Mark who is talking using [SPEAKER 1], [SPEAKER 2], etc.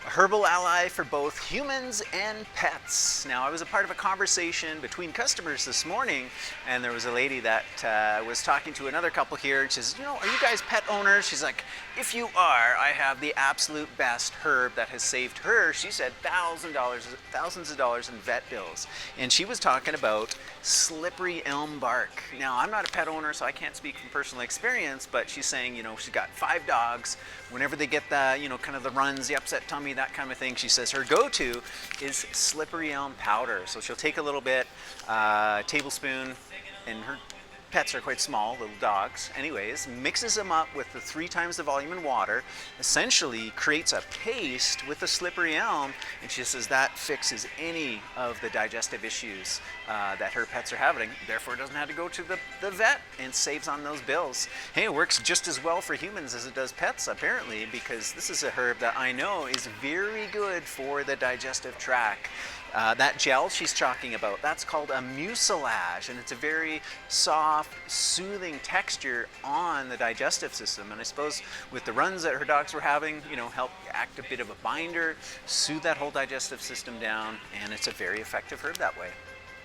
[SPEAKER 1] A herbal ally for both humans and pets. Now, I was a part of a conversation between customers this morning, and there was a lady that was talking to another couple here, and she says, are you guys pet owners? She's like, if you are, I have the absolute best herb that has saved her, she said, thousands of dollars in vet bills. And she was talking about slippery elm bark. Now, I'm not a pet owner, so I can't speak from personal experience, but she's saying, she's got 5 dogs. Whenever they get the, kind of the runs, the upset tummy, that kind of thing, she says her go-to is slippery elm powder. So she'll take a little bit, tablespoon, and her pets are quite small, little dogs. Anyways, mixes them up with the 3 times the volume in water, essentially creates a paste with the slippery elm, and she says that fixes any of the digestive issues that her pets are having. Therefore, doesn't have to go to the vet and saves on those bills. Hey, it works just as well for humans as it does pets, apparently, because this is a herb that I know is very good for the digestive tract. That gel she's talking about, that's called a mucilage, and it's a very soft, soothing texture on the digestive system. And I suppose with the runs that her dogs were having, help act a bit of a binder, soothe that whole digestive system down, and it's a very effective herb that way.